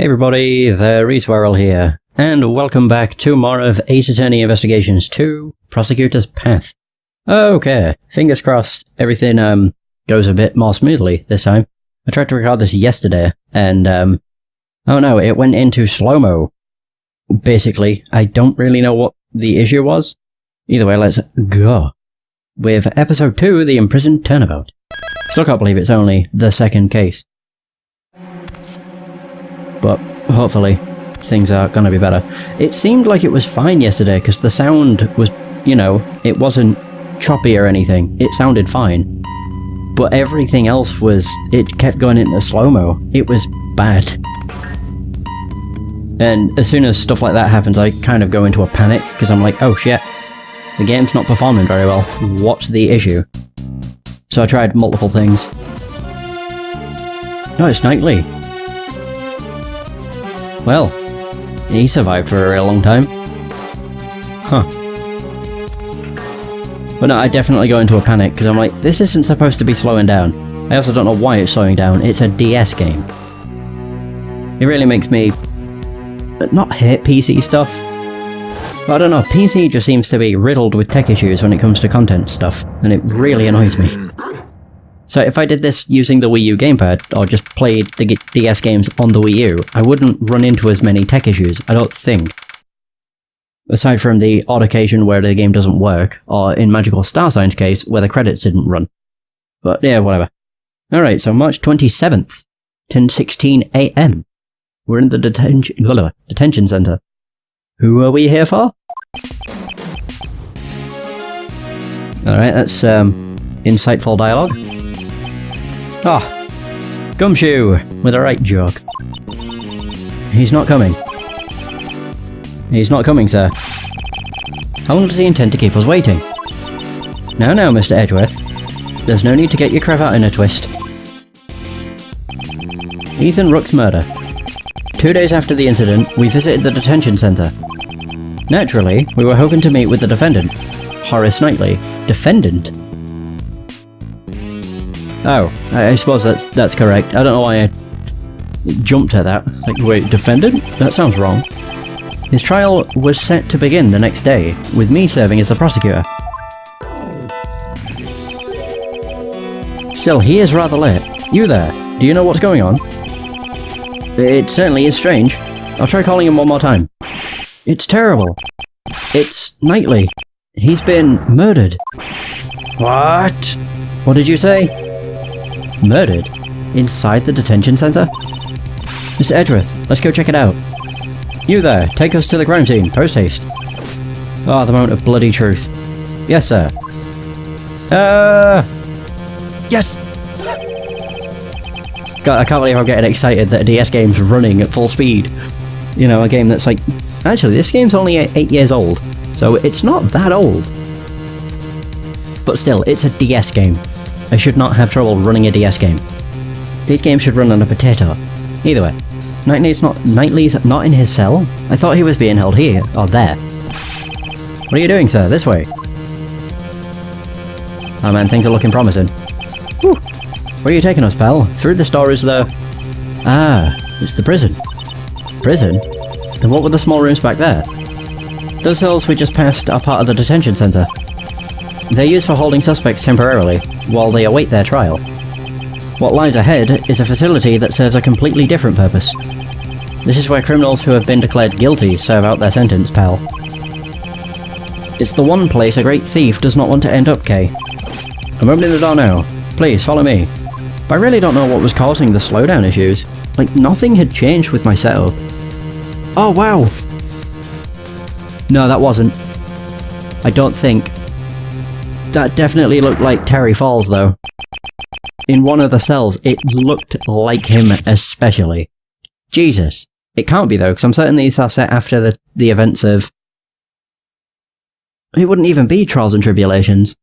Hey everybody, the Reeswarrel here, and welcome back to more of Ace Attorney Investigations 2, Prosecutor's Path. Okay, fingers crossed everything goes a bit more smoothly this time. I tried to record this yesterday, and oh no, it went into slow-mo. Basically, I don't really know what the issue was. Either way, let's go. With episode 2, the Imprisoned Turnabout. Still can't believe it's only the second case. But hopefully things are gonna be better. It seemed like it was fine yesterday because the sound was, you know, it wasn't choppy or anything. It sounded fine. But everything else was, it kept going into slow-mo. It was bad. And as soon as stuff like that happens, I kind of go into a panic because I'm like, oh shit, the game's not performing very well. What's the issue? So I tried multiple things. Oh, it's Knightley. Well, he survived for a real long time. Huh. But no, I definitely go into a panic, because I'm like, this isn't supposed to be slowing down. I also don't know why it's slowing down. It's a DS game. It really makes me not hate PC stuff. But I don't know, PC just seems to be riddled with tech issues when it comes to content stuff, and it really annoys me. So if I did this using the Wii U gamepad, or just played the DS games on the Wii U, I wouldn't run into as many tech issues, I don't think. Aside from the odd occasion where the game doesn't work, or in Magical Star Sign's case, where the credits didn't run. But yeah, whatever. Alright, so March 27th, 10:16 AM. We're in the detention center. Who are we here for? Alright, that's insightful dialogue. Ah, Gumshoe, with a right joke. He's not coming. He's not coming, sir. How long does he intend to keep us waiting? Now, Mr. Edgeworth. There's no need to get your cravat in a twist. Ethan Rook's murder. 2 days after the incident, we visited the detention centre. Naturally, we were hoping to meet with the defendant, Horace Knightley. Defendant? Oh, I suppose that's correct. I don't know why I jumped at that. Like, wait, defendant? That sounds wrong. His trial was set to begin the next day, with me serving as the prosecutor. Still, he is rather late. You there, do you know what's going on? It certainly is strange. I'll try calling him one more time. It's terrible. It's Knightley. He's been murdered. What? What did you say? Murdered? Inside the detention centre? Mr. Edgeworth, let's go check it out. You there, take us to the crime scene, post haste. Oh, the moment of bloody truth. Yes, sir. Yes! God, I can't believe I'm getting excited that a DS game's running at full speed. You know, a game that's like... Actually, this game's only 8 years old, so it's not that old. But still, it's a DS game. I should not have trouble running a DS game. These games should run on a potato. Either way, Knightley's not in his cell? I thought he was being held here, or there. What are you doing, sir? This way. Oh man, things are looking promising. Whew. Where are you taking us, pal? Through this door is the... Ah, it's the prison. Prison? Then what were the small rooms back there? Those cells we just passed are part of the detention centre. They're used for holding suspects temporarily, while they await their trial. What lies ahead is a facility that serves a completely different purpose. This is where criminals who have been declared guilty serve out their sentence, pal. It's the one place a great thief does not want to end up, Kay. I'm opening the door now. Please, follow me. But I really don't know what was causing the slowdown issues. Like, nothing had changed with my setup. Oh, wow! No, that wasn't. I don't think. That definitely looked like Terry Falls, though. In one of the cells, it looked like him especially. Jesus. It can't be, though, because I'm certain these are set after the events of... It wouldn't even be Trials and Tribulations.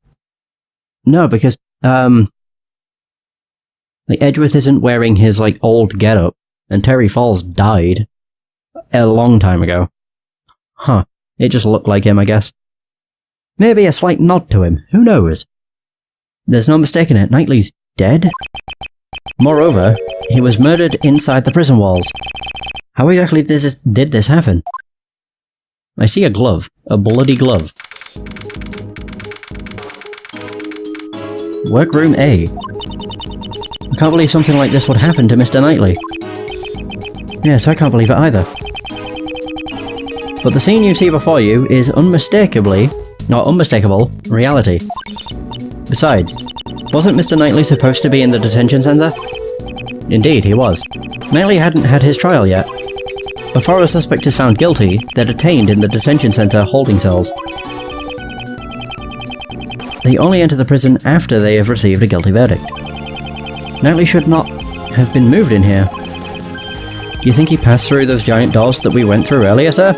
No, because, like, Edgeworth isn't wearing his, like, old getup, and Terry Falls died a long time ago. Huh. It just looked like him, I guess. Maybe a slight nod to him, who knows? There's no mistaking it, Knightley's dead? Moreover, he was murdered inside the prison walls. How exactly did this happen? I see a glove. A bloody glove. Workroom A. I can't believe something like this would happen to Mr. Knightley. Yes, I can't believe it either. But the scene you see before you is unmistakable reality. Besides, wasn't Mr. Knightley supposed to be in the detention centre? Indeed, he was. Knightley hadn't had his trial yet. Before a suspect is found guilty, they're detained in the detention centre holding cells. They only enter the prison after they have received a guilty verdict. Knightley should not have been moved in here. Do you think he passed through those giant doors that we went through earlier, sir?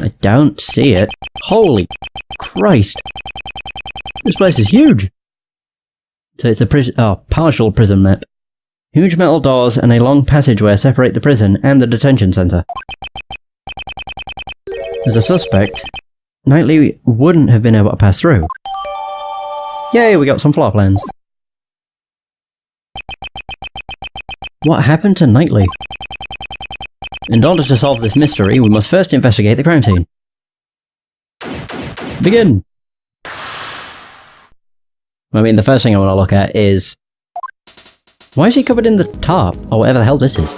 I don't see it. Holy Christ! This place is huge! So it's a partial prison map. Huge metal doors and a long passageway separate the prison and the detention centre. As a suspect, Knightley wouldn't have been able to pass through. Yay, we got some floor plans. What happened to Knightley? In order to solve this mystery, we must first investigate the crime scene. Begin! I mean, the first thing I want to look at is... why is he covered in the tarp, or whatever the hell this is?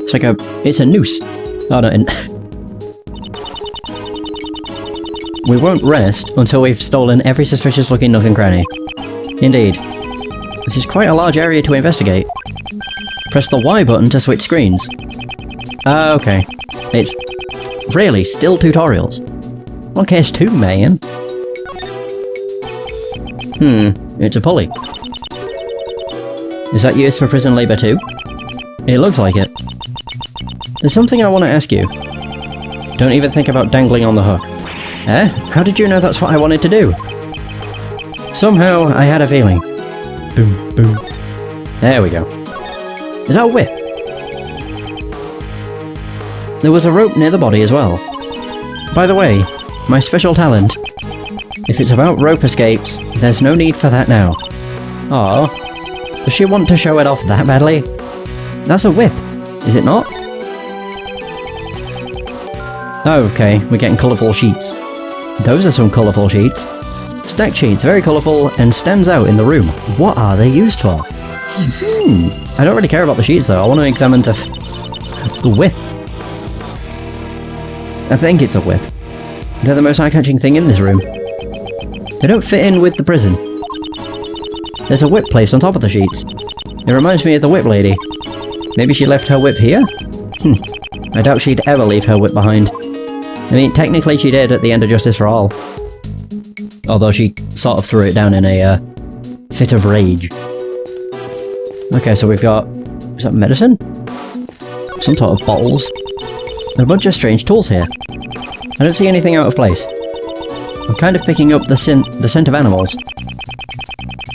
It's like it's a noose. Oh no, we won't rest until we've stolen every suspicious looking nook and cranny. Indeed. This is quite a large area to investigate. Press the Y button to switch screens. Okay. It's really still tutorials. One case 2, man. It's a pulley. Is that used for prison labour too? It looks like it. There's something I want to ask you. Don't even think about dangling on the hook. Eh? How did you know that's what I wanted to do? Somehow, I had a feeling. Boom, boom. There we go. Is that a whip? There was a rope near the body as well. By the way, my special talent. If it's about rope escapes, there's no need for that now. Aww. Does she want to show it off that badly? That's a whip, is it not? Okay, we're getting colourful sheets. Those are some colourful sheets. Stacked sheets, very colourful, and stands out in the room. What are they used for? I don't really care about the sheets though, I want to examine the whip. I think it's a whip. They're the most eye-catching thing in this room. They don't fit in with the prison. There's a whip placed on top of the sheets. It reminds me of the whip lady. Maybe she left her whip here? I doubt she'd ever leave her whip behind. I mean, technically she did at the end of Justice for All. Although she sort of threw it down in a fit of rage. Okay, so we've got... is that medicine? Some sort of bottles. And a bunch of strange tools here. I don't see anything out of place. I'm kind of picking up the scent of animals.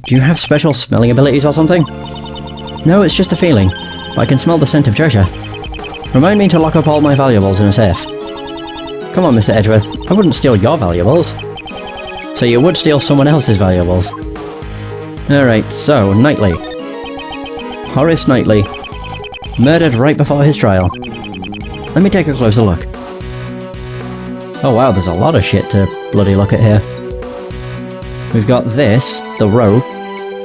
Do you have special smelling abilities or something? No, it's just a feeling. But I can smell the scent of treasure. Remind me to lock up all my valuables in a safe. Come on, Mr. Edgeworth. I wouldn't steal your valuables. So you would steal someone else's valuables. Alright, so, Knightley. Horace Knightley. Murdered right before his trial. Let me take a closer look. Oh wow, there's a lot of shit to bloody look at here. We've got this, the rope,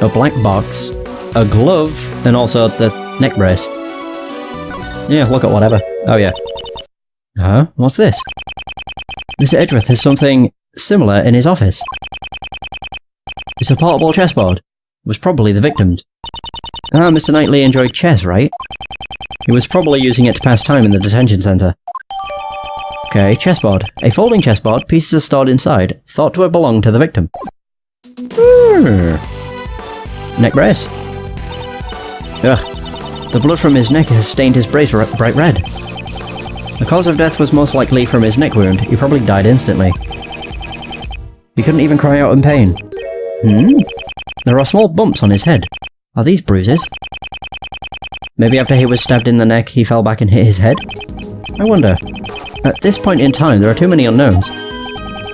a black box, a glove, and also the neck brace. Yeah, look at whatever. Oh yeah. Huh? What's this? Mr. Edgeworth has something similar in his office. It's a portable chessboard. It was probably the victim's. Ah, Mr. Knightley enjoyed chess, right? He was probably using it to pass time in the detention centre. Okay, chessboard. A folding chessboard, pieces are stored inside, thought to have belonged to the victim. Neck brace. Ugh. The blood from his neck has stained his brace bright red. The cause of death was most likely from his neck wound. He probably died instantly. He couldn't even cry out in pain. There are small bumps on his head. Are these bruises? Maybe after he was stabbed in the neck, he fell back and hit his head? I wonder. At this point in time, there are too many unknowns.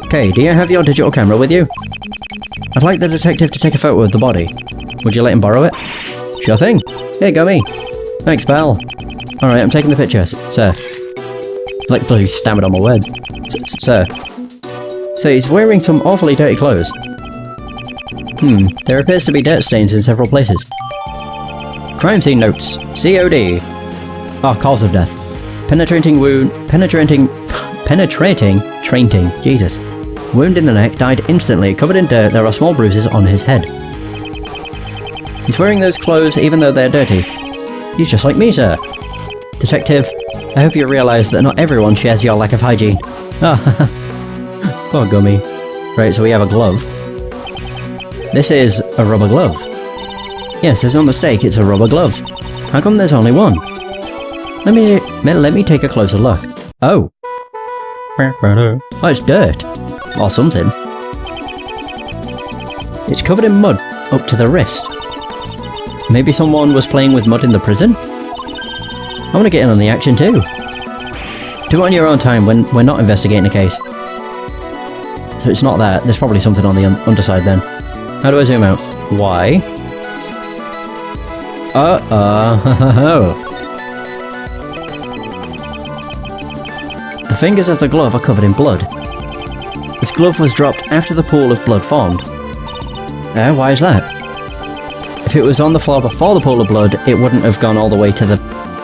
Kay, do you have your digital camera with you? I'd like the detective to take a photo of the body. Would you let him borrow it? Sure thing. Here, go me. Thanks, pal. Alright, I'm taking the picture, sir. Like, fully stammered on my words. Sir. So he's wearing some awfully dirty clothes. There appears to be dirt stains in several places. Crime scene notes. COD. Oh, cause of death. Penetrating, Jesus. Wound in the neck, died instantly, covered in dirt, there are small bruises on his head. He's wearing those clothes even though they're dirty. He's just like me, sir. Detective, I hope you realise that not everyone shares your lack of hygiene. Ah, poor Gummy. Right, so we have a glove. This is a rubber glove. Yes, there's no mistake, it's a rubber glove. How come there's only one? Let me take a closer look. Oh. Oh, it's dirt. Or something. It's covered in mud, up to the wrist. Maybe someone was playing with mud in the prison? I want to get in on the action too. Do it on your own time when we're not investigating a case. So it's not that, there's probably something on the underside then. How do I zoom out? Y. The fingers of the glove are covered in blood. This glove was dropped after the pool of blood formed. Why is that? If it was on the floor before the pool of blood, it wouldn't have gone all the way to the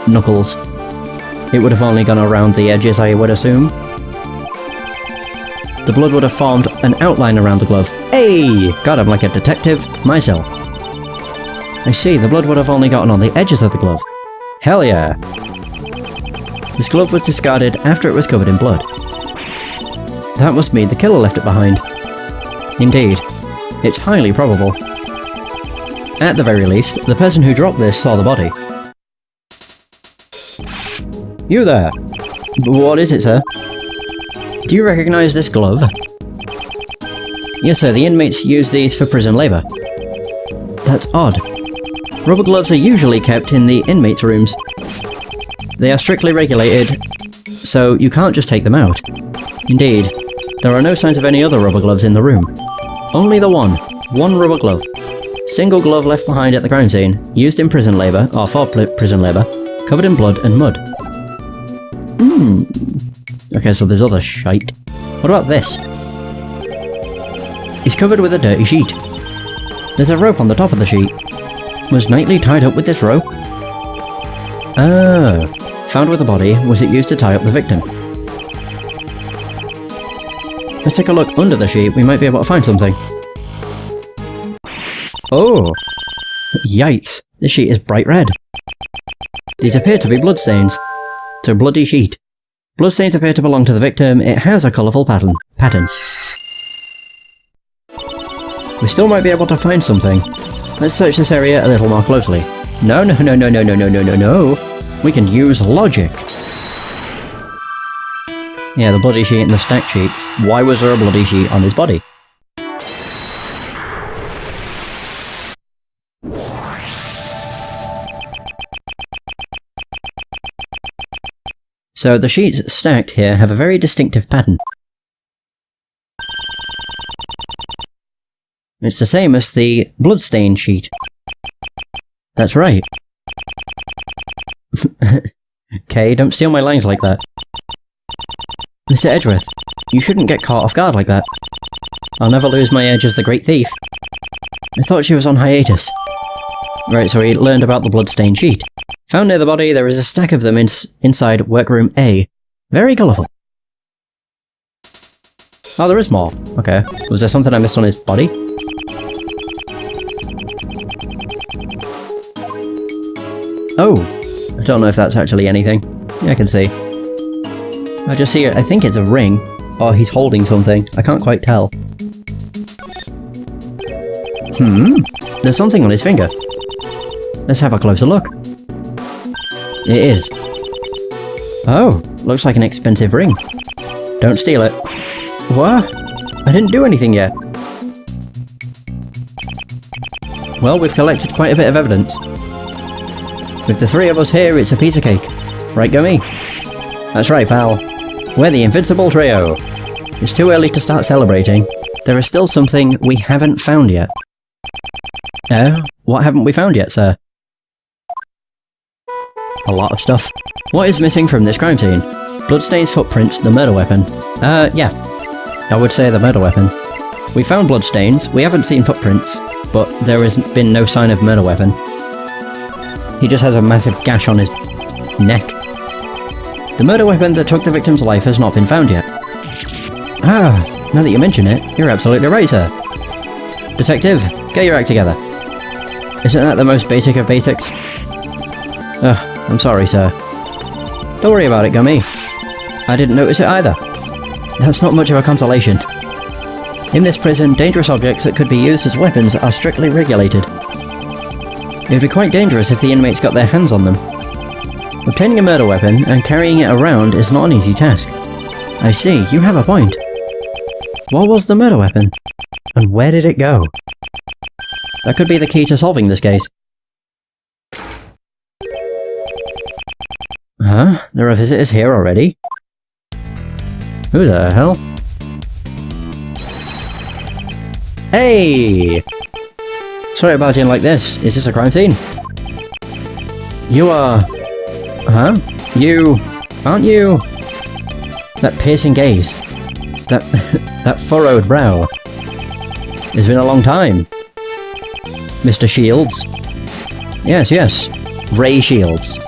knuckles. It would have only gone around the edges, I would assume. The blood would have formed an outline around the glove. Hey! God, I'm like a detective myself. I see, the blood would have only gotten on the edges of the glove. Hell yeah! This glove was discarded after it was covered in blood. That must mean the killer left it behind. Indeed. It's highly probable. At the very least, the person who dropped this saw the body. You there! What is it, sir? Do you recognise this glove? Yes, sir, the inmates use these for prison labour. That's odd. Rubber gloves are usually kept in the inmates' rooms. They are strictly regulated, so you can't just take them out. Indeed, there are no signs of any other rubber gloves in the room. Only the one rubber glove. Single glove left behind at the crime scene, used in prison labour, or for prison labour, covered in blood and mud. Okay, so there's other shite. What about this? He's covered with a dirty sheet. There's a rope on the top of the sheet. Was Knightley tied up with this rope? Ah, found with the body, was it used to tie up the victim? Let's take a look under the sheet, we might be able to find something. Oh! Yikes, this sheet is bright red. These appear to be bloodstains. It's a bloody sheet. Bloodstains appear to belong to the victim, it has a colourful pattern. We still might be able to find something. Let's search this area a little more closely. No. We can use logic. Yeah, the bloody sheet and the stacked sheets. Why was there a bloody sheet on his body? So the sheets stacked here have a very distinctive pattern. It's the same as the bloodstained sheet. That's right. Kay, don't steal my lines like that. Mr. Edgeworth, you shouldn't get caught off guard like that. I'll never lose my edge as the great thief. I thought she was on hiatus. Right, so he learned about the bloodstained sheet. Found near the body, there is a stack of them inside workroom A. Very colourful. Oh, there is more. Okay. Was there something I missed on his body? Oh! I don't know if that's actually anything. Yeah, I can see. I just see it. I think it's a ring. Or he's holding something. I can't quite tell. There's something on his finger. Let's have a closer look. It is. Oh, looks like an expensive ring. Don't steal it. What? I didn't do anything yet. Well, we've collected quite a bit of evidence. With the three of us here, it's a piece of cake. Right, Gummy? That's right, pal. We're the Invincible Trio. It's too early to start celebrating. There is still something we haven't found yet. What haven't we found yet, sir? A lot of stuff. What is missing from this crime scene? Bloodstains, footprints, the murder weapon. Yeah. I would say the murder weapon. We found bloodstains, we haven't seen footprints, but there has been no sign of murder weapon. He just has a massive gash on his neck. The murder weapon that took the victim's life has not been found yet. Ah, now that you mention it, you're absolutely right, sir. Detective, get your act together. Isn't that the most basic of basics? Ugh, I'm sorry, sir. Don't worry about it, Gummy. I didn't notice it either. That's not much of a consolation. In this prison, dangerous objects that could be used as weapons are strictly regulated. It would be quite dangerous if the inmates got their hands on them. Obtaining a murder weapon and carrying it around is not an easy task. I see, you have a point. What was the murder weapon? And where did it go? That could be the key to solving this case. Huh? There are visitors here already? Who the hell? Hey! Sorry to barge in like this. Is this a crime scene? You are... Huh? You... Aren't you... That piercing gaze. That furrowed brow. It's been a long time. Mr. Shields? Yes. Ray Shields.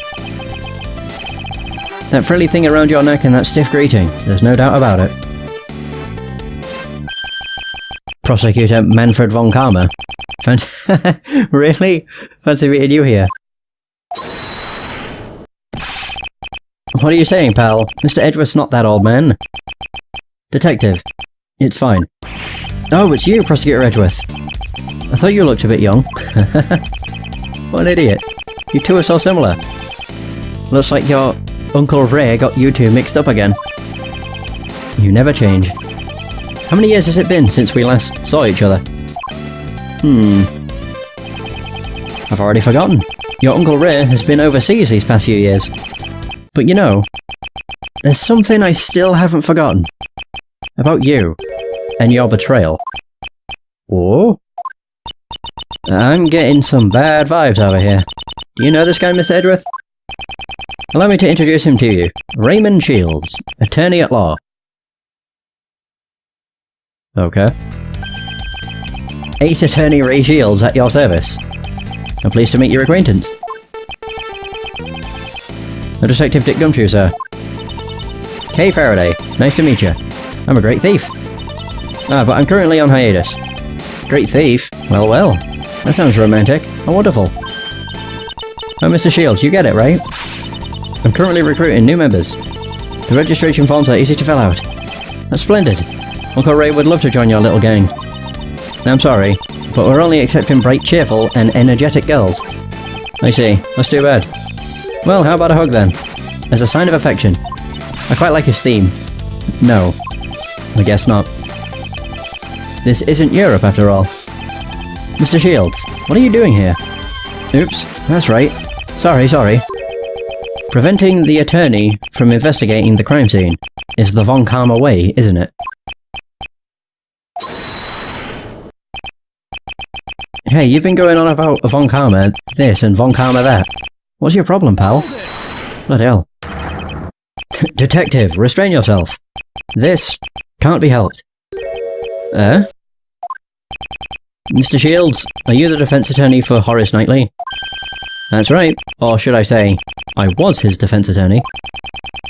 That frilly thing around your neck and that stiff greeting. There's no doubt about it. Prosecutor Manfred von Karma. Really? Fancy meeting you here. What are you saying, pal? Mr. Edgeworth's not that old man. Detective. It's fine. Oh, it's you, Prosecutor Edgeworth. I thought you looked a bit young. What an idiot. You two are so similar. Looks like your Uncle Ray got you two mixed up again. You never change. How many years has it been since we last saw each other? I've already forgotten. Your Uncle Ray has been overseas these past few years. But you know, there's something I still haven't forgotten. About you. And your betrayal. Oh? I'm getting some bad vibes over here. Do you know this guy, Mr. Edgeworth? Allow me to introduce him to you. Raymond Shields, attorney at law. Okay. 8th Attorney Ray Shields at your service. I'm pleased to meet your acquaintance. I'm Detective Dick Gumshoe, sir. Kay Faraday, nice to meet you. I'm a great thief. But I'm currently on hiatus. Great thief? Well. That sounds romantic. How wonderful. Oh, Mr. Shields, you get it, right? I'm currently recruiting new members. The registration forms are easy to fill out. That's splendid. Uncle Ray would love to join your little gang. I'm sorry, but we're only accepting bright, cheerful, and energetic girls. I see. That's too bad. Well, how about a hug then? As a sign of affection. I quite like his theme. No. I guess not. This isn't Europe, after all. Mr. Shields, what are you doing here? Oops, that's right. Sorry. Preventing the attorney from investigating the crime scene is the Von Karma way, isn't it? Hey, you've been going on about Von Karma this and Von Karma that. What's your problem, pal? Bloody hell. Detective, restrain yourself. This can't be helped. Mr. Shields, are you the defense attorney for Horace Knightley? That's right. Or should I say, I was his defense attorney.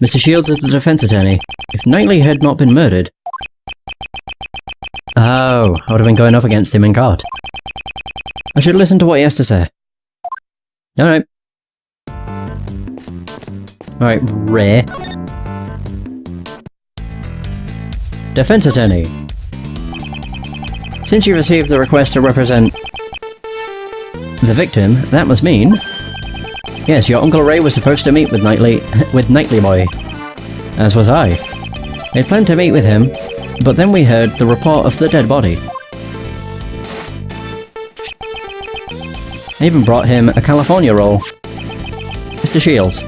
Mr. Shields is the defense attorney. If Knightley had not been murdered... Oh, I would have been going up against him in court. I should listen to what he has to say. Alright. Alright, Ray. Defense attorney. Since you received the request to represent the victim, that must mean... Yes, your Uncle Ray was supposed to meet with Knightley Boy. As was I. I planned to meet with him, but then we heard the report of the dead body. I even brought him a California roll. Mr. Shields,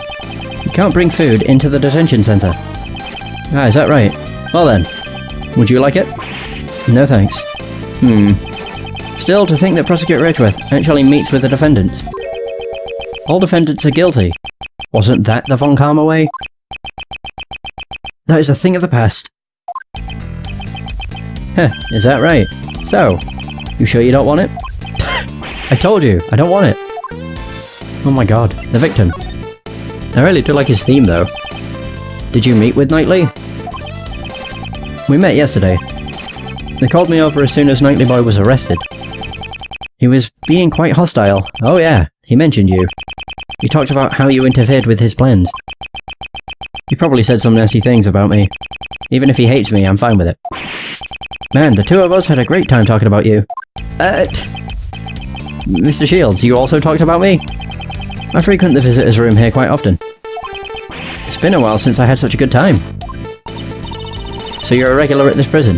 you can't bring food into the detention center. Ah, is that right? Well then, would you like it? No thanks. Still, to think that Prosecutor Edgeworth actually meets with the defendants. All defendants are guilty. Wasn't that the Von Karma way? That is a thing of the past. Heh, is that right? So, you sure you don't want it? I told you, I don't want it. Oh my god, the victim. I really do like his theme though. Did you meet with Knightley? We met yesterday. They called me over as soon as Knightley Boy was arrested. He was being quite hostile. Oh yeah, he mentioned you. He talked about how you interfered with his plans. He probably said some nasty things about me. Even if he hates me, I'm fine with it. Man, the two of us had a great time talking about you. Mr. Shields, you also talked about me? I frequent the visitor's room here quite often. It's been a while since I had such a good time. So you're a regular at this prison?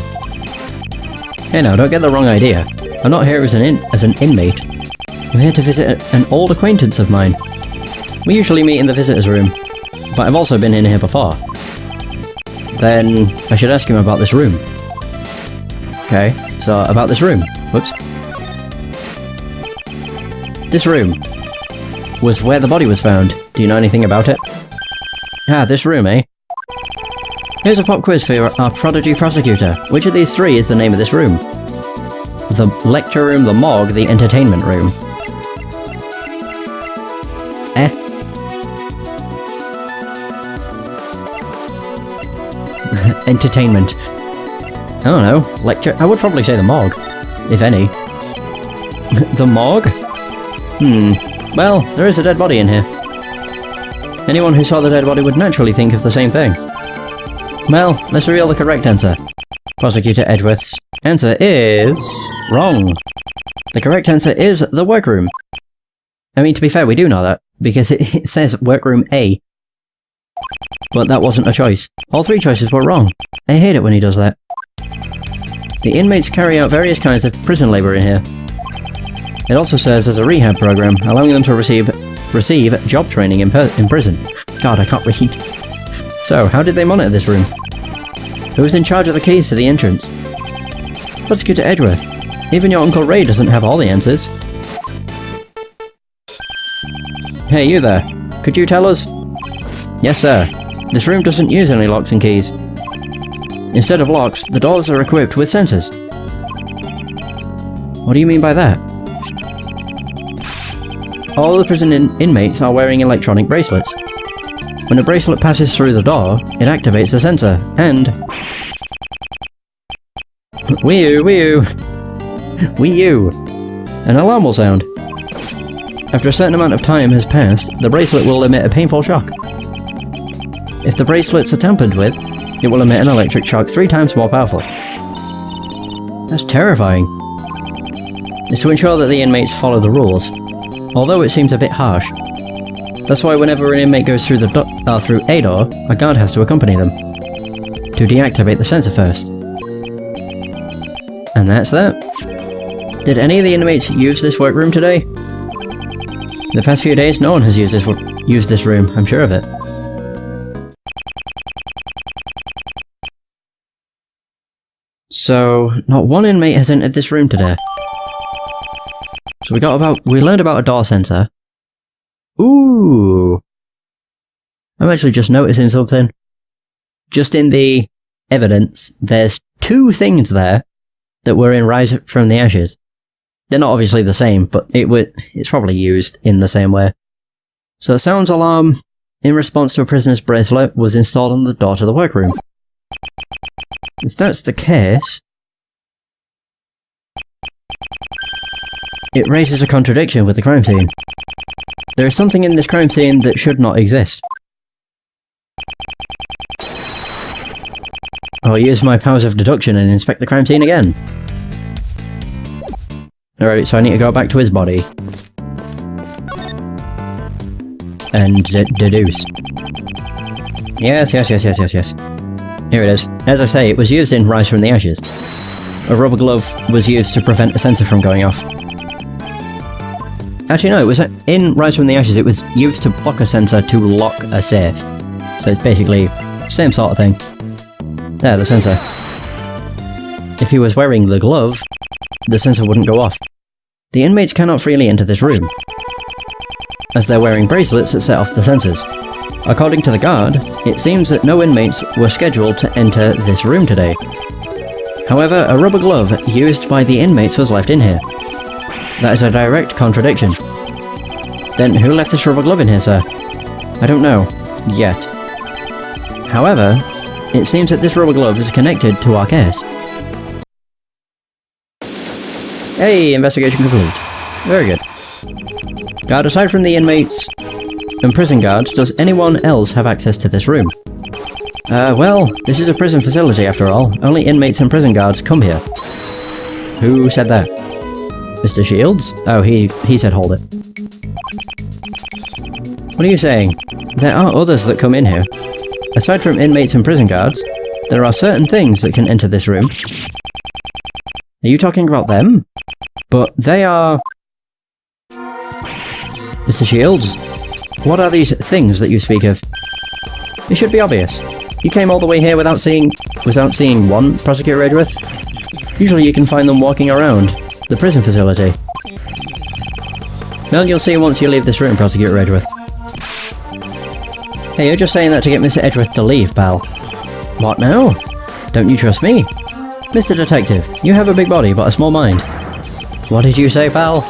Hey now, don't get the wrong idea. I'm not here as an inmate. I'm here to visit an old acquaintance of mine. We usually meet in the visitor's room, but I've also been in here before. Then I should ask him about this room. Okay, so about this room. Whoops. This room was where the body was found. Do you know anything about it? Ah, this room, eh? Here's a pop quiz for our prodigy prosecutor. Which of these three is the name of this room? The lecture room, the morgue, the entertainment room. Entertainment. I don't know. Lecture? I would probably say the morgue. If any. The morgue? Well, there is a dead body in here. Anyone who saw the dead body would naturally think of the same thing. Well, let's reveal the correct answer. Prosecutor Edgeworth's answer is... wrong. The correct answer is the workroom. I mean, to be fair, we do know that, because it says workroom A. But that wasn't a choice. All three choices were wrong. I hate it when he does that. The inmates carry out various kinds of prison labour in here. It also serves as a rehab program, allowing them to receive job training in prison. God, I can't read. So, how did they monitor this room? Who was in charge of the keys to the entrance? Prosecutor Edgeworth. Even your Uncle Ray doesn't have all the answers. Hey, you there. Could you tell us? Yes, sir. This room doesn't use any locks and keys. Instead of locks, the doors are equipped with sensors. What do you mean by that? All the prison inmates are wearing electronic bracelets. When a bracelet passes through the door, it activates the sensor, and... Wee-oo, wee-oo! Wee-oo! An alarm will sound. After a certain amount of time has passed, the bracelet will emit a painful shock. If the bracelets are tampered with, it will emit an electric shock 3 times more powerful. That's terrifying. It's to ensure that the inmates follow the rules, although it seems a bit harsh. That's why whenever an inmate goes through through a door, a guard has to accompany them, to deactivate the sensor first. And that's that. Did any of the inmates use this workroom today? The past few days, no one has used this room, I'm sure of it. So, not one inmate has entered this room today. So we learned about a door sensor. Ooh! I'm actually just noticing something. Just in the evidence, there's 2 things there that were in Rise from the Ashes. They're not obviously the same, but it's probably used in the same way. So a sounds alarm in response to a prisoner's bracelet was installed on the door to the workroom. If that's the case, it raises a contradiction with the crime scene. There is something in this crime scene that should not exist. I'll use my powers of deduction and inspect the crime scene again. Alright, so I need to go back to his body. And deduce. Yes. Here it is. As I say, it was used in Rise from the Ashes. A rubber glove was used to prevent a sensor from going off. Actually no, it was in Rise from the Ashes, it was used to block a sensor to lock a safe. So it's basically same sort of thing. There, the sensor. If he was wearing the glove, the sensor wouldn't go off. The inmates cannot freely enter this room, as they're wearing bracelets that set off the sensors. According to the guard, it seems that no inmates were scheduled to enter this room today. However, a rubber glove used by the inmates was left in here. That is a direct contradiction. Then who left this rubber glove in here, sir? I don't know. Yet. However, it seems that this rubber glove is connected to our case. Hey, investigation complete. Very good. Guard, aside from the inmates and prison guards, does anyone else have access to this room? Well, this is a prison facility after all. Only inmates and prison guards come here. Who said that? Mr. Shields? Oh, he said hold it. What are you saying? There are others that come in here. Aside from inmates and prison guards, there are certain things that can enter this room. Are you talking about them? But they are... Mr. Shields, what are these things that you speak of? It should be obvious. You came all the way here without seeing one, Prosecutor Edgeworth? Usually you can find them walking around the prison facility. Well, you'll see once you leave this room, Prosecutor Edgeworth. Hey, you're just saying that to get Mr. Edgeworth to leave, pal. What now? Don't you trust me? Mr. Detective, you have a big body but a small mind. What did you say, pal?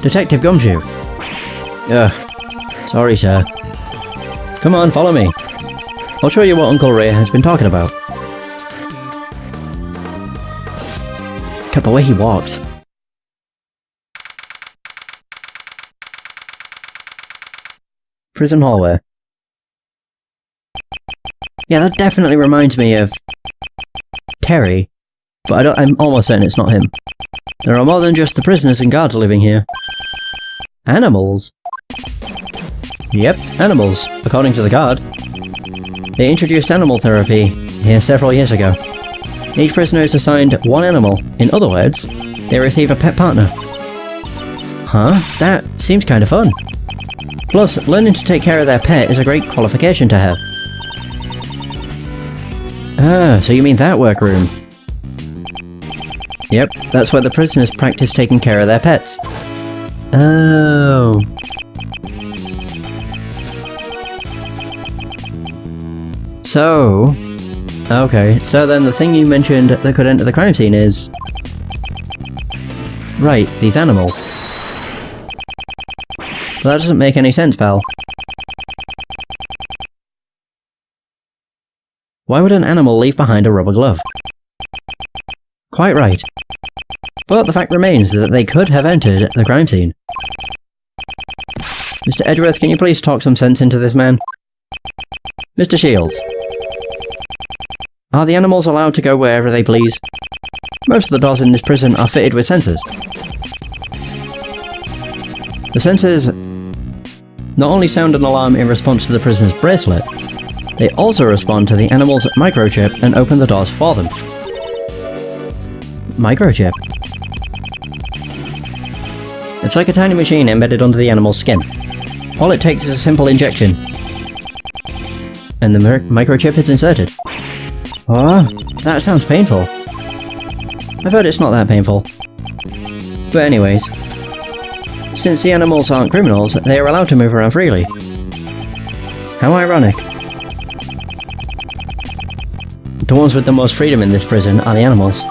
Detective Gumshoe. Ugh. Sorry, sir. Come on, follow me. I'll show you what Uncle Ray has been talking about. Look at the way he walks. Prison hallway. Yeah, that definitely reminds me of Terry, but I'm almost certain it's not him. There are more than just the prisoners and guards living here. Animals? Yep, animals, according to the guard. They introduced animal therapy here several years ago. Each prisoner is assigned one animal. In other words, they receive a pet partner. Huh? That seems kind of fun. Plus, learning to take care of their pet is a great qualification to have. Ah, so you mean that workroom? Yep, that's where the prisoners practice taking care of their pets. Oh. So... Okay, so then the thing you mentioned that could enter the crime scene is... Right, these animals. Well, that doesn't make any sense, pal. Why would an animal leave behind a rubber glove? Quite right. But the fact remains that they could have entered the crime scene. Mr. Edgeworth, can you please talk some sense into this man? Mr. Shields. Are the animals allowed to go wherever they please? Most of the doors in this prison are fitted with sensors. The sensors not only sound an alarm in response to the prisoner's bracelet, they also respond to the animal's microchip and open the doors for them. Microchip? It's like a tiny machine embedded under the animal's skin. All it takes is a simple injection, and the microchip is inserted. Oh, that sounds painful. I've heard it's not that painful. But anyways, since the animals aren't criminals, they are allowed to move around freely. How ironic. The ones with the most freedom in this prison are the animals.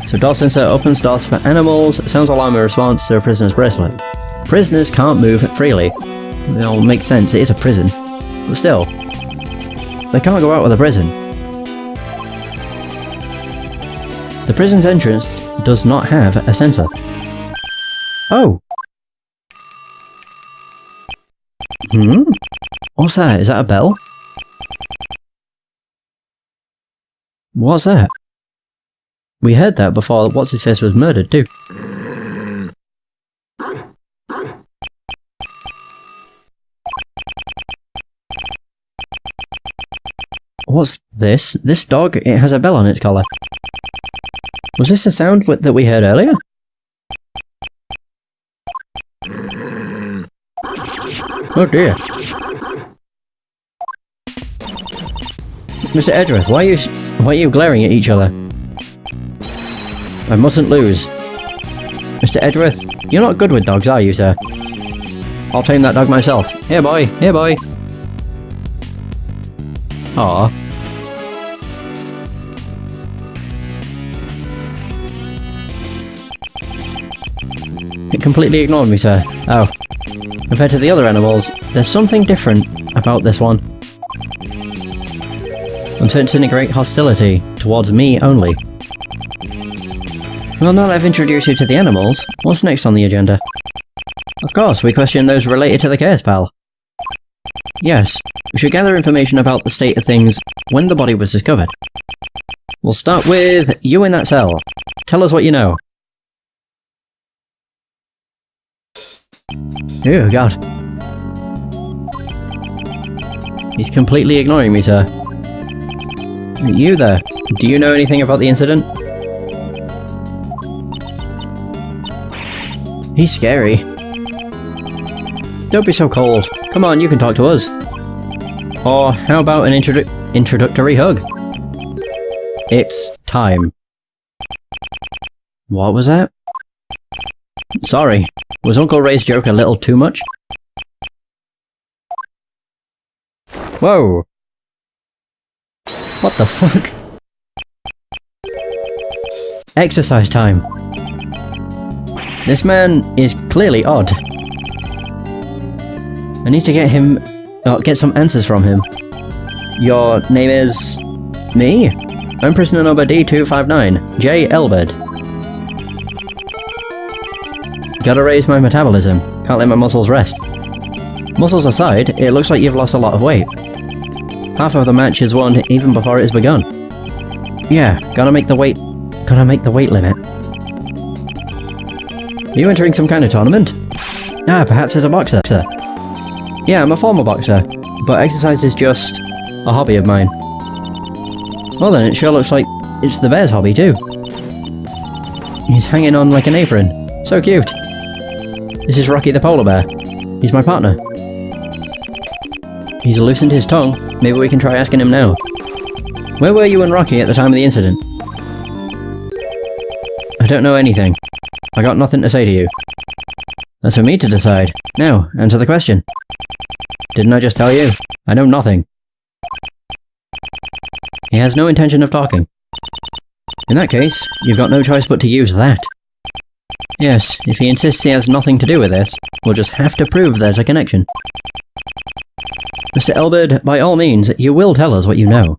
So door sensor opens doors for animals, sounds alarm in response to a prisoner's bracelet. Prisoners can't move freely. It all makes sense, it is a prison. But still, they can't go out of the prison. The prison's entrance does not have a sensor. Oh! What's that? Is that a bell? What's that? We heard that before What's-His-Face was murdered too. What's this? This dog, it has a bell on its collar. Was this the sound that we heard earlier? Oh dear. Mr. Edgeworth, why are you glaring at each other? I mustn't lose. Mr. Edgeworth, you're not good with dogs, are you, sir? I'll tame that dog myself. Here, boy. Here, boy. Aw. It completely ignored me, sir. Oh. Compared to the other animals, there's something different about this one. I'm sensing a great hostility towards me only. Well, now that I've introduced you to the animals, what's next on the agenda? Of course, we question those related to the case, pal. Yes, we should gather information about the state of things when the body was discovered. We'll start with you in that cell. Tell us what you know. Oh, God. He's completely ignoring me, sir. You there, do you know anything about the incident? He's scary. Don't be so cold. Come on, you can talk to us. Or how about an introductory hug? It's time. What was that? Sorry, was Uncle Ray's joke a little too much? Whoa! What the fuck? Exercise time. This man is clearly odd. I need to get some answers from him. Your name is... me? I'm prisoner number D259, J. Elbert. Gotta raise my metabolism. Can't let my muscles rest. Muscles aside, it looks like you've lost a lot of weight. Half of the match is won even before it has begun. Yeah, gotta make the weight limit. Are you entering some kind of tournament? Ah, perhaps as a boxer. Yeah, I'm a former boxer, but exercise is just a hobby of mine. Well then, it sure looks like it's the bear's hobby too. He's hanging on like an apron. So cute. This is Rocky the polar bear. He's my partner. He's loosened his tongue. Maybe we can try asking him now. Where were you and Rocky at the time of the incident? I don't know anything. I got nothing to say to you. That's for me to decide. Now, answer the question. Didn't I just tell you? I know nothing. He has no intention of talking. In that case, you've got no choice but to use that. Yes, if he insists he has nothing to do with this, we'll just have to prove there's a connection. Mr. Elbert, by all means, you will tell us what you know.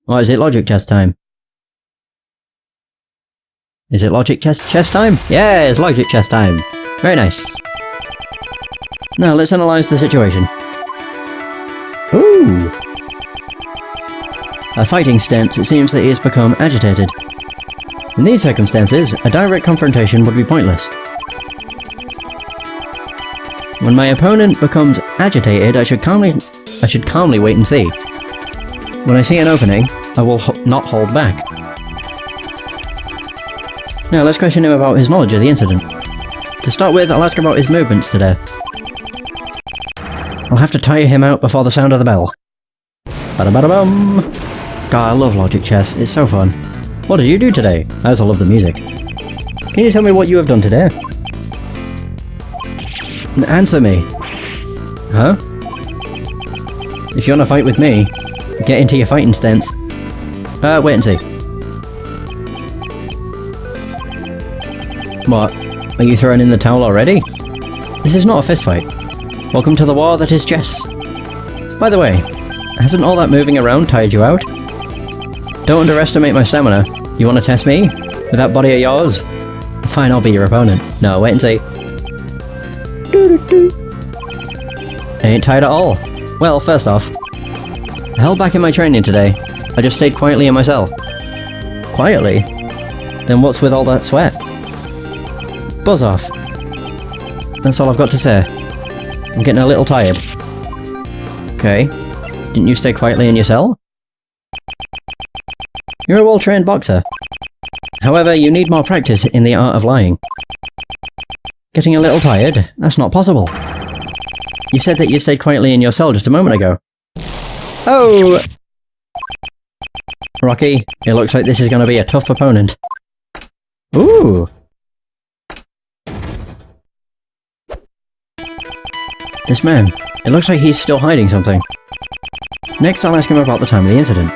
Or is it logic chess time? Is it logic chess time? Yeah, it's logic chess time. Very nice. Now let's analyze the situation. Ooh! A fighting stance, it seems that he has become agitated. In these circumstances, a direct confrontation would be pointless. When my opponent becomes agitated, I should calmly wait and see. When I see an opening, I will not hold back. Now let's question him about his knowledge of the incident. To start with, I'll ask about his movements today. I'll have to tire him out before the sound of the bell. Ba-da-ba-da-bum! God, I love logic chess, it's so fun. What did you do today? I also love the music. Can you tell me what you have done today? Answer me! Huh? If you want to fight with me, get into your fighting stance. Wait and see. What? Are you throwing in the towel already? This is not a fist fight. Welcome to the war that is chess. By the way, hasn't all that moving around tired you out? Don't underestimate my stamina. You want to test me? With that body of yours? Fine, I'll be your opponent. No, wait and see. I ain't tired at all. Well, first off, I held back in my training today. I just stayed quietly in my cell. Quietly? Then what's with all that sweat? Buzz off. That's all I've got to say. I'm getting a little tired. Okay. Didn't you stay quietly in your cell? You're a well-trained boxer. However, you need more practice in the art of lying. Getting a little tired? That's not possible. You said that you stayed quietly in your cell just a moment ago. Oh! Rocky, it looks like this is going to be a tough opponent. Ooh! This man, it looks like he's still hiding something. Next, I'll ask him about the time of the incident.